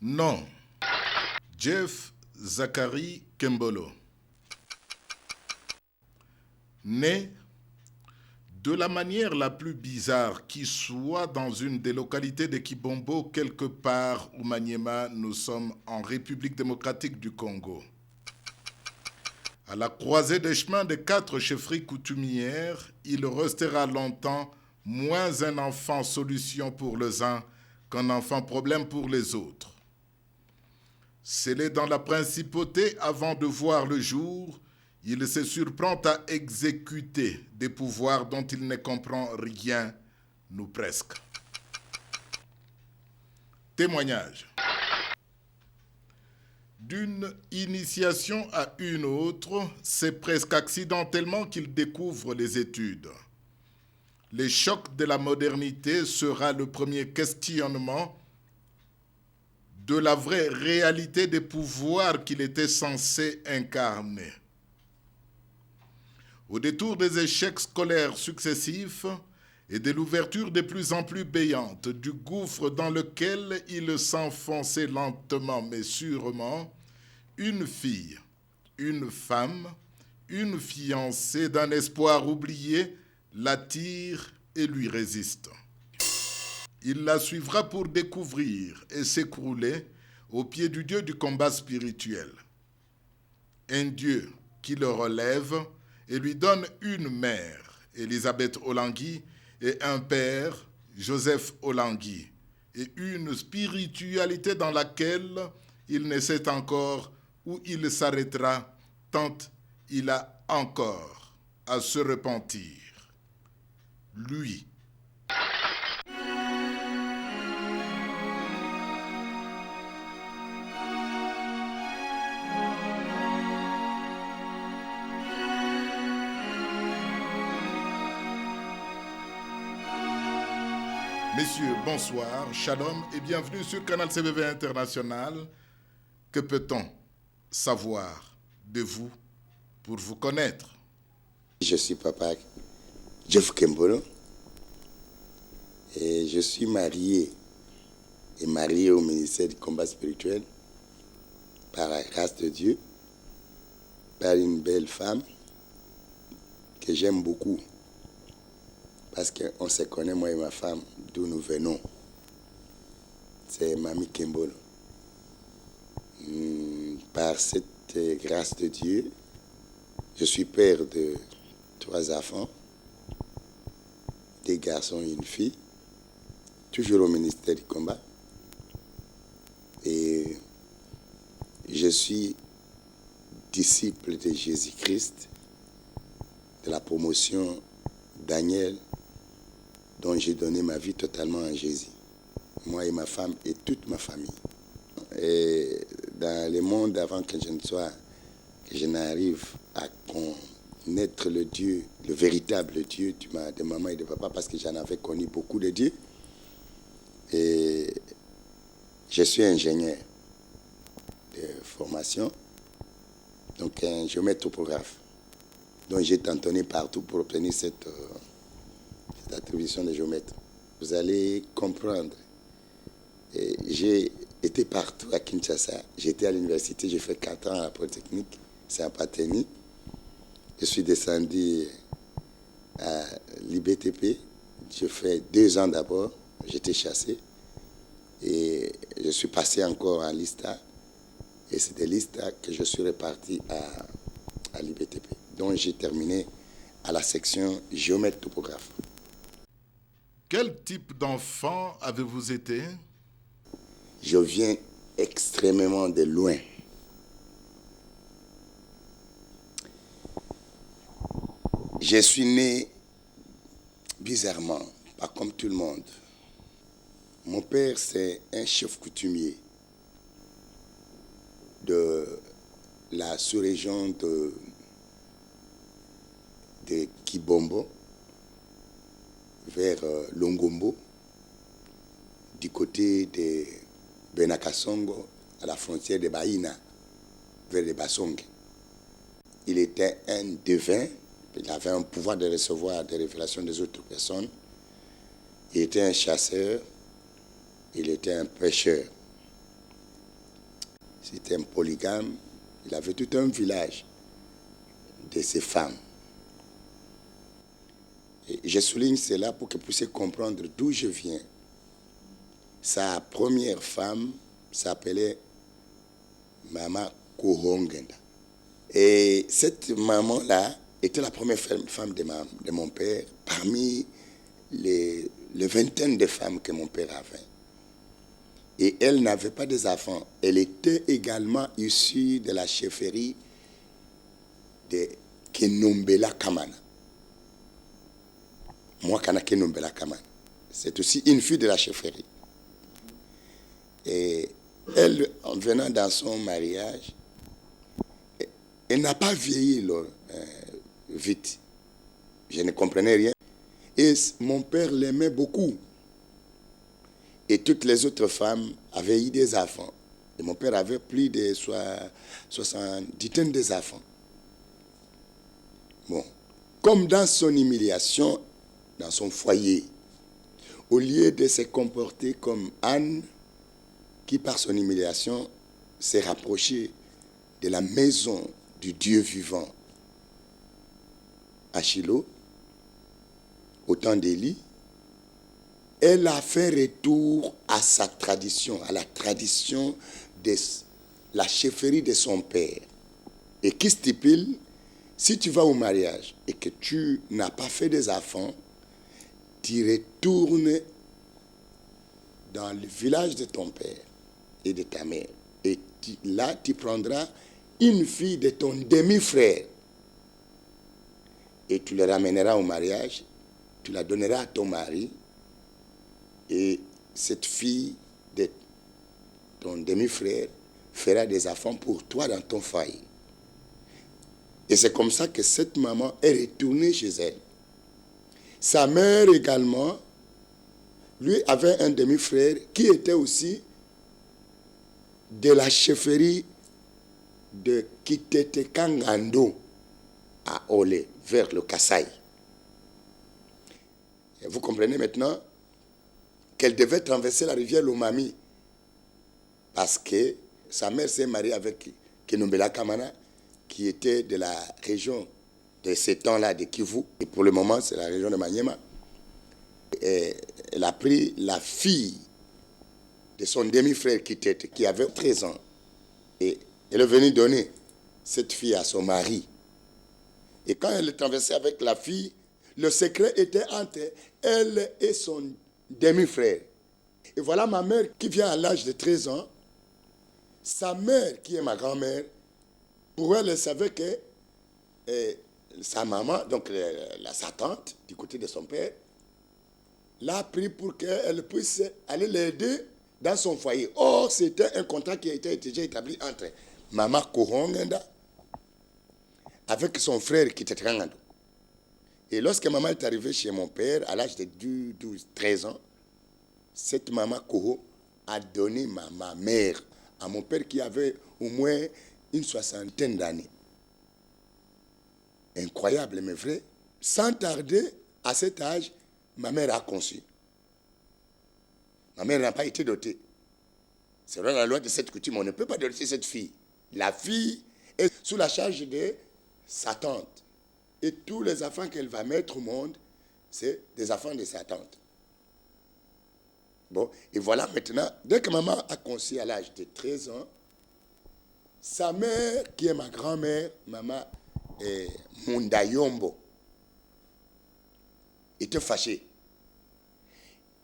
Non. Jeff Zachary Kembolo. Né de la manière la plus bizarre qui soit dans une des localités de Kibombo, quelque part au Maniema, nous sommes en République démocratique du Congo. À la croisée des chemins des 4 chefferies coutumières, il restera longtemps moins un enfant solution pour les uns qu'un enfant problème pour les autres. Scellé dans la principauté avant de voir le jour, il se surprend à exécuter des pouvoirs dont il ne comprend rien, ou presque. Témoignage. D'une initiation à une autre, c'est presque accidentellement qu'il découvre les études. Le choc de la modernité sera le premier questionnement de la vraie réalité des pouvoirs qu'il était censé incarner. Au détour des échecs scolaires successifs et de l'ouverture de plus en plus béante du gouffre dans lequel il s'enfonçait lentement mais sûrement, une fille, une femme, une fiancée d'un espoir oublié l'attire et lui résiste. Il la suivra pour découvrir et s'écrouler au pied du Dieu du combat spirituel. Un Dieu qui le relève et lui donne une mère, Elisabeth Olangui, et un père, Joseph Olangui, et une spiritualité dans laquelle il ne sait encore où il s'arrêtera tant il a encore à se repentir. Lui. Messieurs, bonsoir, shalom et bienvenue sur Canal CBV International. Que peut-on savoir de vous pour vous connaître? Je suis papa Jeff Kembolo et je suis marié au ministère du combat spirituel par la grâce de Dieu, par une belle femme que j'aime beaucoup parce qu'on se connaît, moi et ma femme, d'où nous venons. C'est Mamie Kembolo. Par cette grâce de Dieu, je suis père de 3 enfants, 2 garçons et une fille, toujours au ministère du combat. Et je suis disciple de Jésus-Christ, de la promotion Daniel, dont j'ai donné ma vie totalement à Jésus. Moi et ma femme et toute ma famille. Et dans le monde, avant que je n'arrive à connaître le Dieu, le véritable Dieu de maman et de papa, parce que j'en avais connu beaucoup de dieux. Et je suis ingénieur de formation, donc un géomètre topographe. Donc j'ai tentonné partout pour obtenir cette attribution de géomètre. Vous allez comprendre. Et j'ai été partout à Kinshasa. J'étais à l'université, j'ai fait 4 ans à la Polytechnique, c'est à Pateni. Je suis descendu à l'IBTP. J'ai fait 2 ans d'abord, j'étais chassé. Et je suis passé encore à l'ISTA. Et c'est de l'ISTA que je suis reparti à l'IBTP. Donc j'ai terminé à la section géomètre topographe. Quel type d'enfant avez-vous été? Je viens extrêmement de loin. Je suis né bizarrement, pas comme tout le monde. Mon père, c'est un chef coutumier de la sous-région de Kibombo, vers Longombo, du côté de Benakasongo, à la frontière de Baïna, vers les Basong. Il était un devin, il avait un pouvoir de recevoir des révélations des autres personnes. Il était un chasseur, il était un pêcheur. C'était un polygame. Il avait tout un village de ses femmes. Et je souligne cela pour que vous puissiez comprendre d'où je viens. Sa première femme s'appelait Mama Kuhongenda. Et cette maman-là était la première femme de mon père parmi les vingtaines de femmes que mon père avait. Et elle n'avait pas des enfants. Elle était également issue de la chefferie de Kenombela Kamana. Moi, Kana Kenombela Kamana. C'est aussi une fille de la chefferie. Et elle, en venant dans son mariage, elle n'a pas vieilli vite. Je ne comprenais rien. Et mon père l'aimait beaucoup. Et toutes les autres femmes avaient eu des enfants. Et mon père avait plus de 70 des enfants. Bon. Comme dans son humiliation, dans son foyer, au lieu de se comporter comme Anne, qui par son humiliation s'est rapprochée de la maison du Dieu vivant à Shiloh, au temps d'Élie, elle a fait retour à sa tradition, à la tradition de la chefferie de son père. Et qui stipule, si tu vas au mariage et que tu n'as pas fait des enfants, tu retournes dans le village de ton père et de ta mère. Et là, tu prendras une fille de ton demi-frère. Et tu la ramèneras au mariage, tu la donneras à ton mari. Et cette fille de ton demi-frère fera des enfants pour toi dans ton foyer. Et c'est comme ça que cette maman est retournée chez elle. Sa mère également, lui avait un demi-frère qui était aussi de la chefferie de Kitete Kangando à Olé, vers le Kasaï. Et vous comprenez maintenant qu'elle devait traverser la rivière Lomami parce que sa mère s'est mariée avec Kenombela Kamana, qui était de la région de ces temps-là de Kivu. Et pour le moment, c'est la région de Maniema. Et elle a pris la fille de son demi-frère qui avait 13 ans. Et elle est venue donner cette fille à son mari. Et quand elle traversait avec la fille, le secret était entre elle et son demi-frère. Et voilà ma mère qui vient à l'âge de 13 ans. Sa mère, qui est ma grand-mère, pour elle, elle savait que sa maman, donc sa tante, du côté de son père, l'a pris pour qu'elle puisse aller l'aider dans son foyer. Or, c'était un contrat qui a été déjà établi entre Maman Kohongenda avec son frère qui était Trangando. Et lorsque maman est arrivée chez mon père, à l'âge de 12, 13 ans, cette maman Koho a donné ma mère à mon père qui avait au moins une 60aine d'années. Incroyable, mais vrai. Sans tarder, à cet âge, ma mère a conçu. Ma mère n'a pas été dotée. C'est vrai, la loi de cette coutume, on ne peut pas doter cette fille. La fille est sous la charge de sa tante. Et tous les enfants qu'elle va mettre au monde, c'est des enfants de sa tante. Bon, et voilà maintenant, dès que maman a conçu à l'âge de 13 ans, sa mère, qui est ma grand-mère, maman Mundayombo, était fâchée.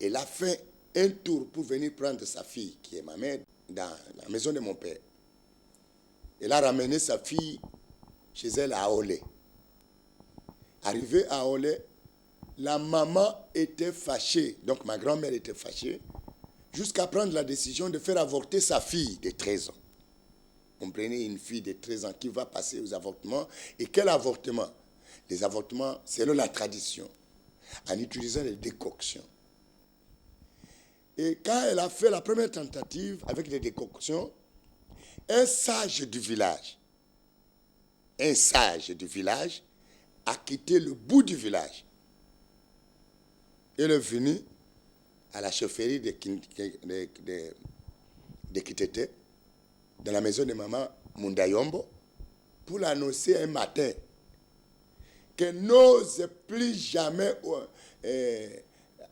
Elle a fait un tour pour venir prendre sa fille, qui est ma mère, dans la maison de mon père. Elle a ramené sa fille chez elle à Olé. Arrivée à Olé, la maman était fâchée, donc ma grand-mère était fâchée, jusqu'à prendre la décision de faire avorter sa fille de 13 ans. Comprenez, une fille de 13 ans qui va passer aux avortements. Et quel avortement? Les avortements, selon la tradition, en utilisant les décoctions. Et quand elle a fait la première tentative avec les décoctions, un sage du village a quitté le bout du village. Il est venu à la chefferie de Kitete dans la maison de maman Mundayombo pour l'annoncer un matin qu'elle n'ose plus jamais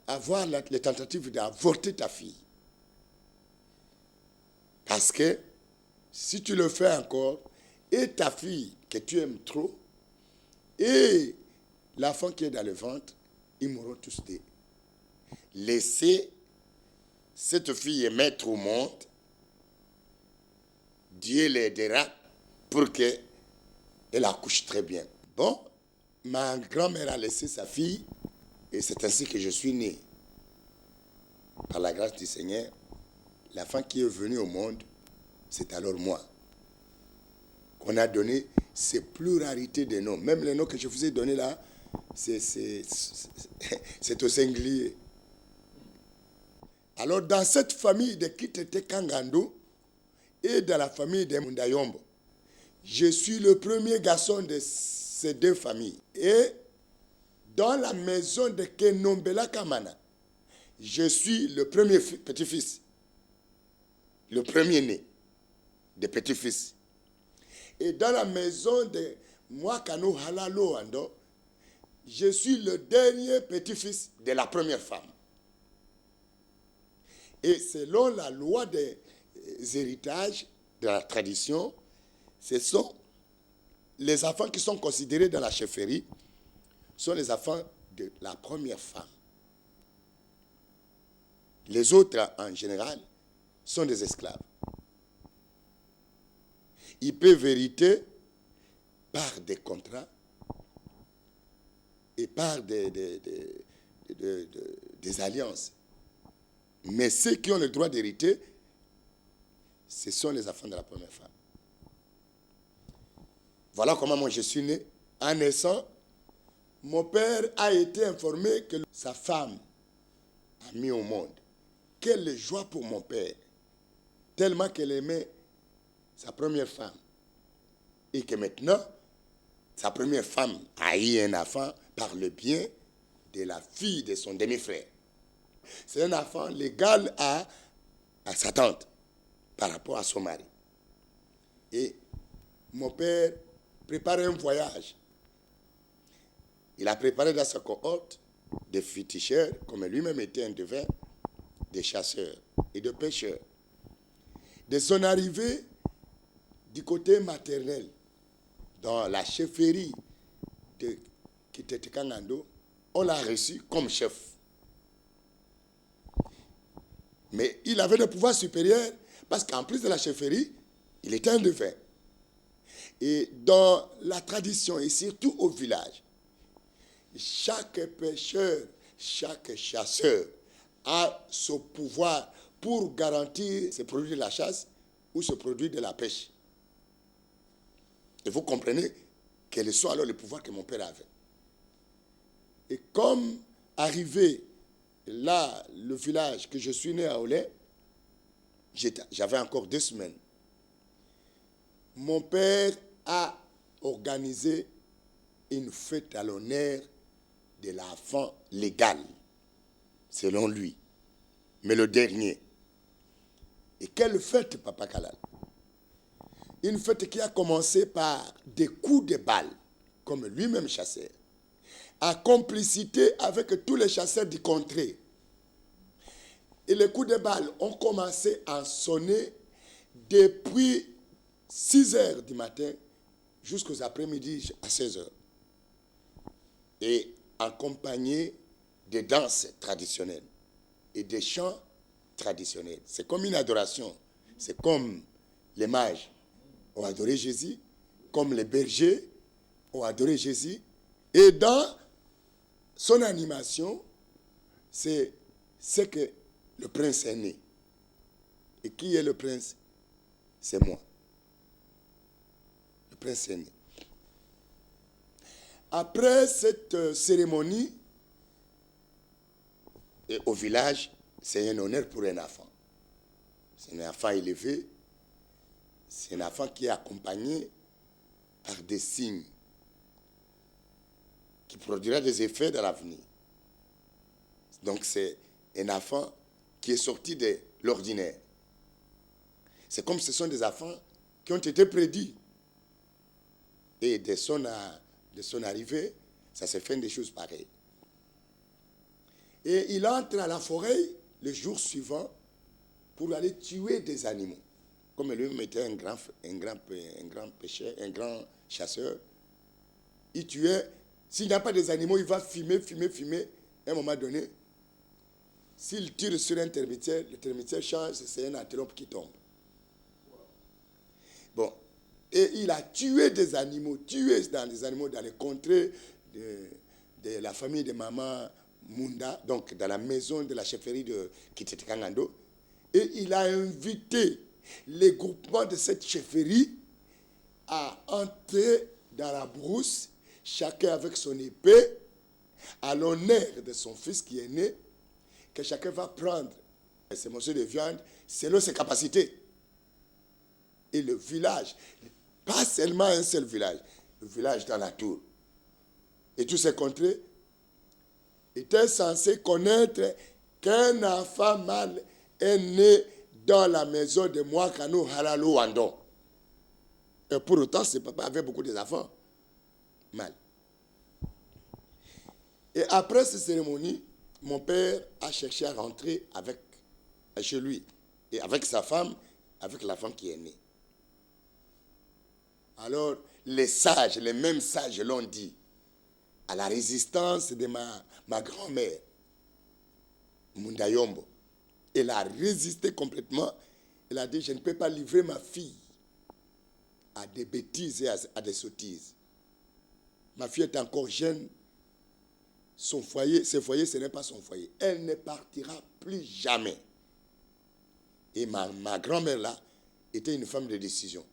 avoir les tentatives d'avorter ta fille. Parce que si tu le fais encore, et ta fille que tu aimes trop, et l'enfant qui est dans le ventre, ils mourront tous deux. Laissez cette fille émettre au monde, Dieu l'aidera pour qu'elle accouche très bien. Bon, ma grand-mère a laissé sa fille, et c'est ainsi que je suis né. Par la grâce du Seigneur, l'enfant qui est venu au monde, c'est alors moi. Qu'on a donné ces pluralités de noms. Même les noms que je vous ai donnés là, c'est au singulier. Alors, dans cette famille de Kitete Kangando et dans la famille de Mundayombo, je suis le premier garçon de ces deux familles. Et dans la maison de Kenombela Kamana, je suis le premier petit-fils, le premier né des petits-fils. Et dans la maison de Mwakano Halalo Ando, je suis le dernier petit-fils de la première femme. Et selon la loi des héritages, de la tradition, ce sont les enfants qui sont considérés dans la chefferie, sont les enfants de la première femme. Les autres, en général, sont des esclaves. Ils peuvent hériter par des contrats et par des alliances. Mais ceux qui ont le droit d'hériter, ce sont les enfants de la première femme. Voilà comment moi je suis né. En naissant, mon père a été informé que sa femme a mis au monde. Quelle joie pour mon père, tellement qu'elle aimait sa première femme. Et que maintenant, sa première femme a eu un enfant par le bien de la fille de son demi-frère. C'est un enfant légal à sa tante par rapport à son mari. Et mon père préparait un voyage. Il a préparé dans sa cohorte des féticheurs, comme lui-même était un devin, des chasseurs et de pêcheurs. De son arrivée du côté maternel, dans la chefferie de Kitete Kangando, on l'a reçu comme chef. Mais il avait le pouvoir supérieur parce qu'en plus de la chefferie, il était un devin. Et dans la tradition, et surtout au village, chaque pêcheur, chaque chasseur a ce pouvoir pour garantir ce produit de la chasse ou ce produit de la pêche. Et vous comprenez quels sont alors les pouvoirs que mon père avait. Et comme arrivé là, le village que je suis né à Olé, j'avais encore 2 semaines. Mon père a organisé une fête à l'honneur de l'enfant légal, selon lui, mais le dernier. Et quelle fête, Papa Kalal? Une fête qui a commencé par des coups de balle, comme lui-même chasseur, en complicité avec tous les chasseurs du contrée. Et les coups de balle ont commencé à sonner depuis 6 heures du matin jusqu'aux après-midi à 16 heures. Et accompagné des danses traditionnelles et des chants traditionnels. C'est comme une adoration. C'est comme les mages ont adoré Jésus, comme les bergers ont adoré Jésus. Et dans son animation, c'est ce que le prince est né. Et qui est le prince? C'est moi. Le prince est né. Après cette cérémonie, et au village, c'est un honneur pour un enfant. C'est un enfant élevé. C'est un enfant qui est accompagné par des signes qui produira des effets dans l'avenir. Donc c'est un enfant qui est sorti de l'ordinaire. C'est comme ce sont des enfants qui ont été prédits. Et de son arrivée, ça se fait des choses pareilles. Et il entre à la forêt le jour suivant pour aller tuer des animaux. Comme lui-même était un grand pêcheur, un grand chasseur, il tuait. S'il n'y a pas des animaux, il va fumer. À un moment donné, s'il tire sur un termitière, le termitière change, c'est un antilope qui tombe. Bon. Et il a tué des animaux, dans les contrées de la famille de Maman Munda, donc dans la maison de la chefferie de Kitetekangando. Et il a invité les groupements de cette chefferie à entrer dans la brousse, chacun avec son épée, à l'honneur de son fils qui est né, que chacun va prendre ses morceaux de viande selon ses capacités. Et le village, pas seulement un seul village, le village dans la tour, et tous ces contrées étaient censés connaître qu'un enfant mâle est né dans la maison de Mwakano Halalo Wandon. Et pour autant, ce papa avait beaucoup d'enfants mâles. Et après cette cérémonie, mon père a cherché à rentrer chez lui, et avec sa femme, avec la femme qui est née. Alors, les mêmes sages l'ont dit, à la résistance de ma grand-mère, Mundayombo. Elle a résisté complètement. Elle a dit, je ne peux pas livrer ma fille à des bêtises et à des sottises. Ma fille est encore jeune. Ce foyer, ce n'est pas son foyer. Elle ne partira plus jamais. Et ma grand-mère là était une femme de décision.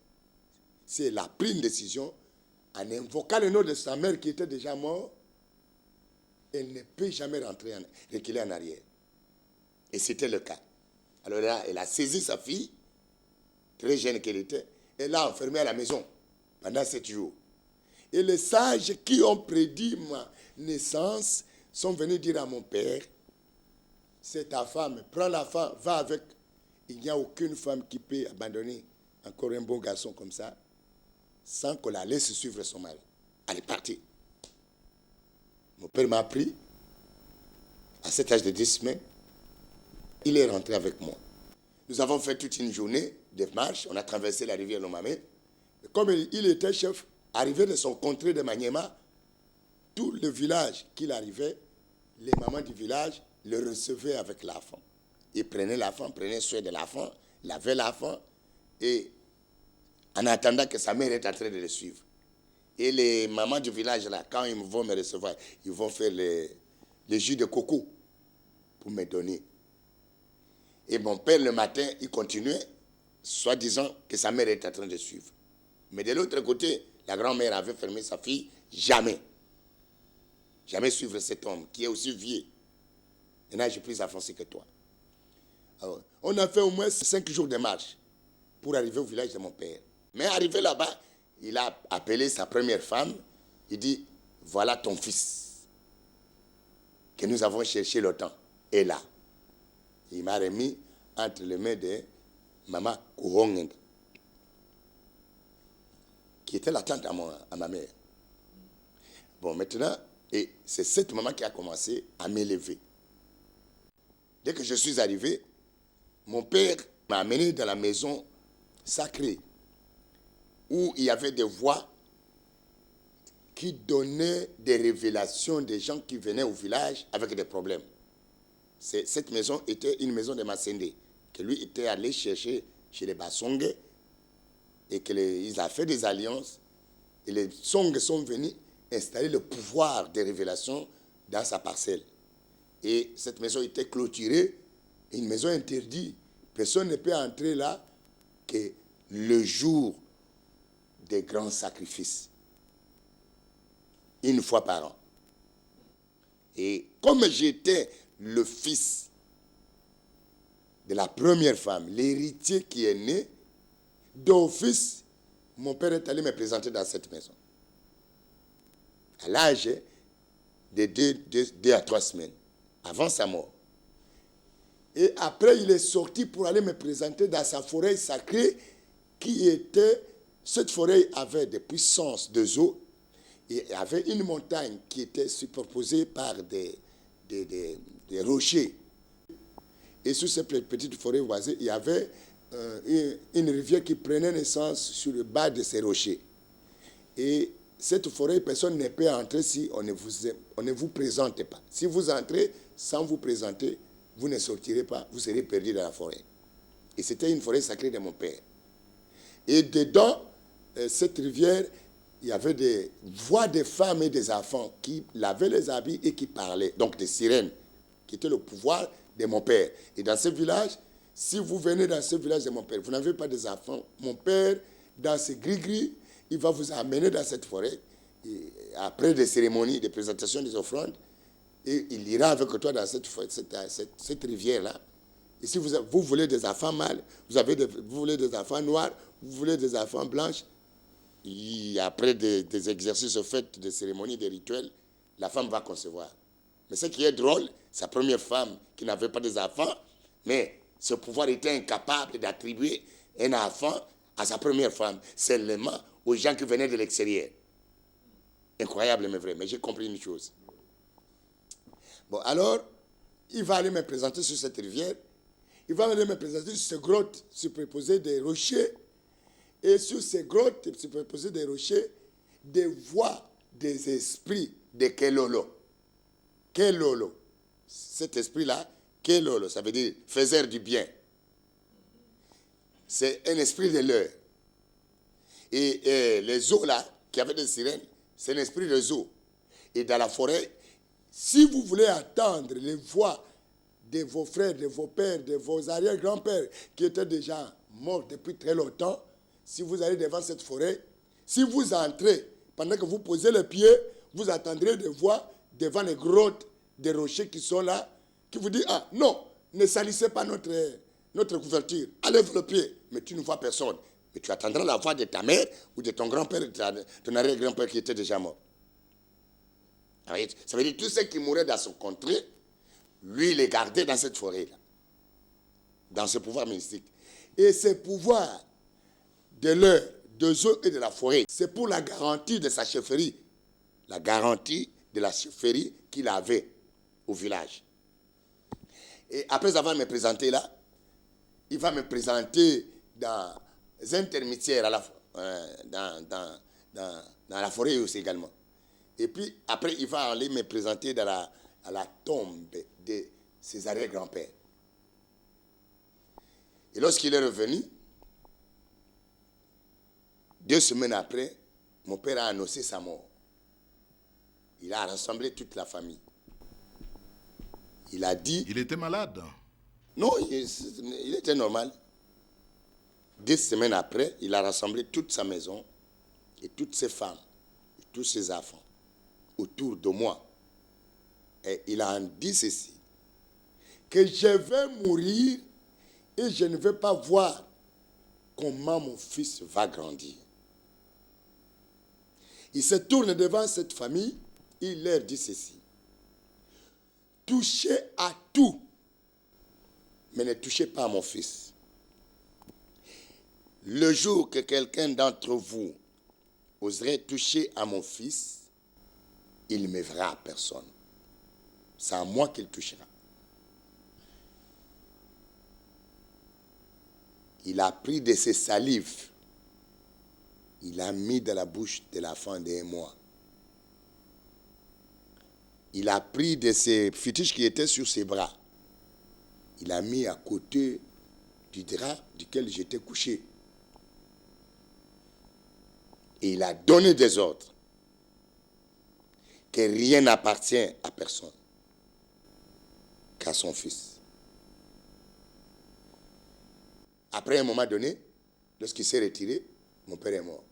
Si elle a pris une décision, en invoquant le nom de sa mère qui était déjà morte, elle ne peut jamais reculer en arrière. Et c'était le cas. Alors là, elle a saisi sa fille, très jeune qu'elle était, et l'a enfermée à la maison pendant 7 jours. Et les sages qui ont prédit ma naissance sont venus dire à mon père, c'est ta femme, prends la femme, va avec. Il n'y a aucune femme qui peut abandonner encore un bon garçon comme ça, sans qu'on la laisse suivre son mari. Elle est partie. Mon père m'a pris, à cet âge de 10 semaines, il est rentré avec moi. Nous avons fait toute une journée de marche, on a traversé la rivière Lomame. Comme il était chef, arrivé de son contrée de Maniema, tout le village qu'il arrivait, les mamans du village le recevaient avec l'enfant. Ils prenaient l'enfant, prenaient soin de l'enfant, lavaient l'enfant, et en attendant que sa mère est en train de le suivre. Et les mamans du village, là, quand ils vont me recevoir, ils vont faire le jus de coco pour me donner. Et mon père, le matin, il continuait, soi-disant que sa mère est en train de suivre. Mais de l'autre côté, la grand-mère avait fermé sa fille, jamais suivre cet homme qui est aussi vieux. Maintenant, j'ai plus avancé que toi. Alors, on a fait au moins 5 jours de marche pour arriver au village de mon père. Mais arrivé là-bas, il a appelé sa première femme. Il dit, voilà ton fils que nous avons cherché longtemps. Et là, il m'a remis entre les mains de Maman Kouhongeng, qui était la tante à ma mère. Bon, maintenant, et c'est cette maman qui a commencé à m'élever. Dès que je suis arrivé, mon père m'a amené dans la maison sacrée, où il y avait des voix qui donnaient des révélations des gens qui venaient au village avec des problèmes. Cette maison était une maison de Masende, que lui était allé chercher chez les Basongue, et qu'il a fait des alliances, et les Song sont venus installer le pouvoir des révélations dans sa parcelle. Et cette maison était clôturée, une maison interdite. Personne ne peut entrer là que le jour des grands sacrifices, une fois par an. Et comme j'étais le fils de la première femme, l'héritier qui est né, d'office, mon père est allé me présenter dans cette maison. À l'âge de 2 à 3 semaines, avant sa mort. Et Et après, il est sorti pour aller me présenter dans sa forêt sacrée qui était... Cette forêt avait des puissances de eau et avait une montagne qui était superposée par des rochers. Et sur cette petite forêt voisine, il y avait une rivière qui prenait naissance sur le bas de ces rochers. Et cette forêt, personne ne peut entrer si on ne vous présente pas. Si vous entrez sans vous présenter, vous ne sortirez pas, vous serez perdu dans la forêt. Et c'était une forêt sacrée de mon père. Et dedans, cette rivière, il y avait des voix des femmes et des enfants qui lavaient les habits et qui parlaient. Donc des sirènes, qui étaient le pouvoir de mon père. Et dans ce village, si vous venez dans ce village de mon père, vous n'avez pas des enfants, mon père, dans ce gris-gris, il va vous amener dans cette forêt, et après des cérémonies, des présentations des offrandes, et il ira avec toi dans cette rivière-là. Et si vous voulez des enfants mâles, vous voulez des enfants noirs, vous voulez des enfants blanches, et après des exercices faits, des cérémonies, des rituels, la femme va concevoir. Mais ce qui est drôle, sa première femme qui n'avait pas des enfants, mais ce pouvoir était incapable d'attribuer un enfant à sa première femme, seulement aux gens qui venaient de l'extérieur. Incroyable mais vrai, mais j'ai compris une chose. Bon, alors, il va aller me présenter sur cette rivière, il va aller me présenter sur ces grottes superposées des rochers, et sur ces grottes superposées des rochers, des voix des esprits de Kelolo. Kelolo. Cet esprit-là, Kelolo, ça veut dire faiseur du bien. C'est un esprit de l'heure. Et les eaux là, qui avaient des sirènes, c'est l'esprit des eaux. Et dans la forêt, si vous voulez attendre les voix de vos frères, de vos pères, de vos arrière-grands-pères, qui étaient déjà morts depuis très longtemps, si vous allez devant cette forêt, si vous entrez, pendant que vous posez le pied, vous attendrez des voix devant les grottes, des rochers qui sont là, qui vous disent, ah non, ne salissez pas notre couverture, enlève le pied, mais tu ne vois personne. Mais tu attendras la voix de ta mère ou de ton grand-père, de ton arrière-grand-père qui était déjà mort. Ça veut dire que tous ceux qui mouraient dans son contrée, lui, il les gardait dans cette forêt-là, dans ce pouvoir mystique. Et ce pouvoir de l'heure, de eaux et de la forêt, c'est pour la garantie de sa chefferie, la garantie de la chefferie qu'il avait au village. Et après avoir me présenté là, il va me présenter dans les intermédiaires dans la forêt aussi également. Et puis après, il va aller me présenter à la tombe de ses arrière-grands-pères. Et lorsqu'il est revenu, 2 semaines après, mon père a annoncé sa mort. Il a rassemblé toute la famille. Il a dit... Il était malade? Non, il était normal. 2 semaines après, il a rassemblé toute sa maison et toutes ses femmes, et tous ses enfants autour de moi. Et il a dit ceci, que je vais mourir et je ne vais pas voir comment mon fils va grandir. Il se tourne devant cette famille, il leur dit ceci, touchez à tout, mais ne touchez pas à mon fils. Le jour que quelqu'un d'entre vous oserait toucher à mon fils, il ne me verra à personne. C'est à moi qu'il touchera. Il a pris de ses salives, il a mis dans la bouche de l'enfant d'1 mois. Il a pris de ses fétiches qui étaient sur ses bras. Il a mis à côté du drap duquel j'étais couché. Et il a donné des ordres que rien n'appartient à personne qu'à son fils. Après un moment donné, lorsqu'il s'est retiré, mon père est mort.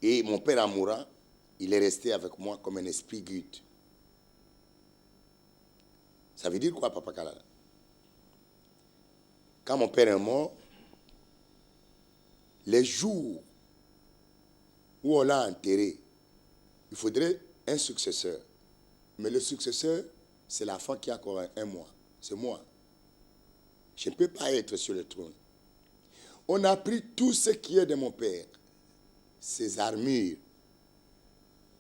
Et mon père en mourant, il est resté avec moi comme un esprit guide. Ça veut dire quoi, Papa Kalala? Quand mon père est mort, les jours où on l'a enterré, il faudrait un successeur. Mais le successeur, c'est l'enfant qui a encore 1 mois. c'est moi. Je ne peux pas être sur le trône. On a pris tout ce qui est de mon Père, ses armures,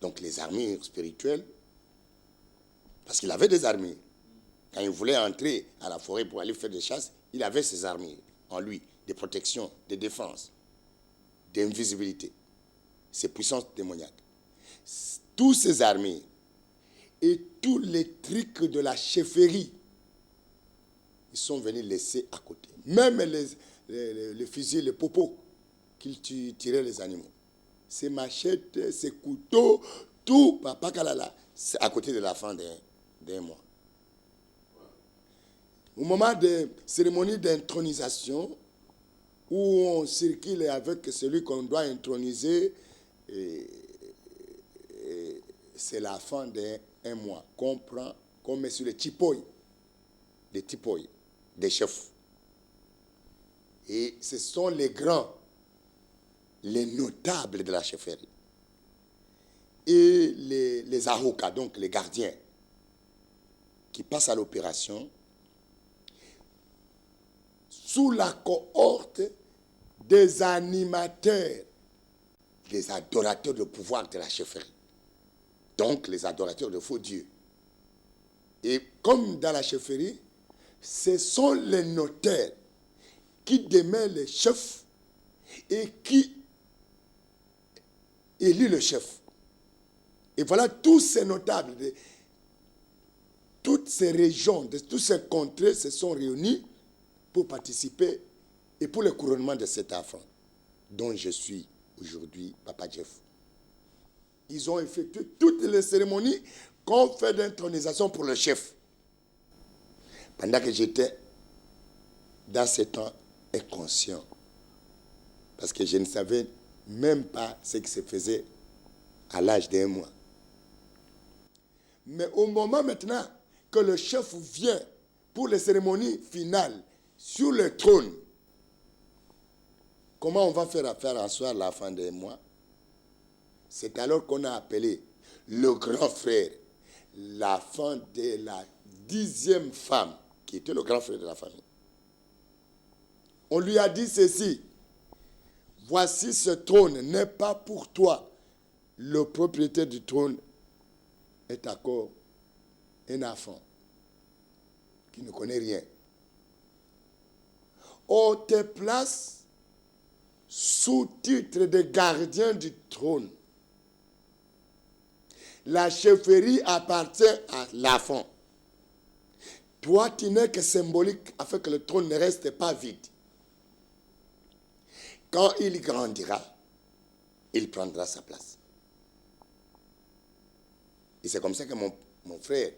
donc les armures spirituelles, parce qu'il avait des armures. Quand il voulait entrer à la forêt pour aller faire des chasses, il avait ses armures en lui, des protections, des défenses, d'invisibilité, ses puissances démoniaques. Tous ces armures et tous les trucs de la chefferie, ils sont venus laisser à côté. Même les fusils, les popos qu'ils tiraient les animaux. Ces machettes, ces couteaux, tout, papa Kalala, c'est à côté de la fin d'un mois. Au moment des cérémonies d'intronisation, où on circule avec celui qu'on doit introniser, c'est la fin d'un mois qu'on prend, qu'on met sur les tipoy, des chefs. Et ce sont les grands, les notables de la chefferie. Et les ahokas, donc les gardiens, qui passent à l'opération sous la cohorte des animateurs, des adorateurs de pouvoir de la chefferie. Donc les adorateurs de faux dieux. Et comme dans la chefferie, ce sont les notaires qui démêlent les chefs et qui élit le chef. Et voilà, tous ces notables de toutes ces régions, de tous ces contrées se sont réunis pour participer et pour le couronnement de cet enfant dont je suis aujourd'hui Papa Jeff. Ils ont effectué toutes les cérémonies qu'on fait d'intronisation pour le chef. Pendant que j'étais dans ce temps inconscient, parce que je ne savais même pas ce qui se faisait à l'âge d'un mois. Mais au moment maintenant que le chef vient pour les cérémonies finales sur le trône, comment on va faire asseoir la fin d'un mois? C'est alors qu'on a appelé le grand frère, la fin de la 10e femme, qui était le grand frère de la famille. On lui a dit ceci: voici ce trône n'est pas pour toi. Le propriétaire du trône est encore un enfant qui ne connaît rien. On te place sous titre de gardien du trône. La chefferie appartient à l'enfant. Toi, tu n'es que symbolique afin que le trône ne reste pas vide. Quand il grandira, il prendra sa place. Et c'est comme ça que mon frère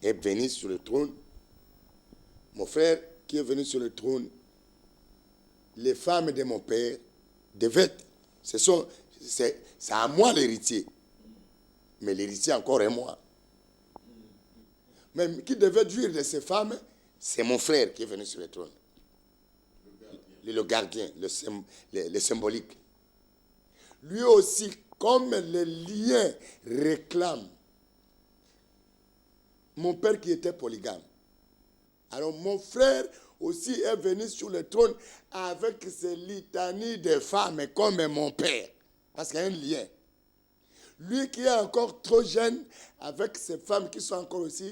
est venu sur le trône. Mon frère qui est venu sur le trône, les femmes de mon père devaient, c'est à moi l'héritier. Mais l'héritier encore est moi. Mais qui devait jouir de ces femmes, c'est mon frère qui est venu sur le trône. Le gardien, le symbolique. Lui aussi, comme les liens réclament mon père qui était polygame. Alors mon frère aussi est venu sur le trône avec ses litanies de femmes comme mon père. Parce qu'il y a un lien. Lui qui est encore trop jeune avec ses femmes qui sont encore aussi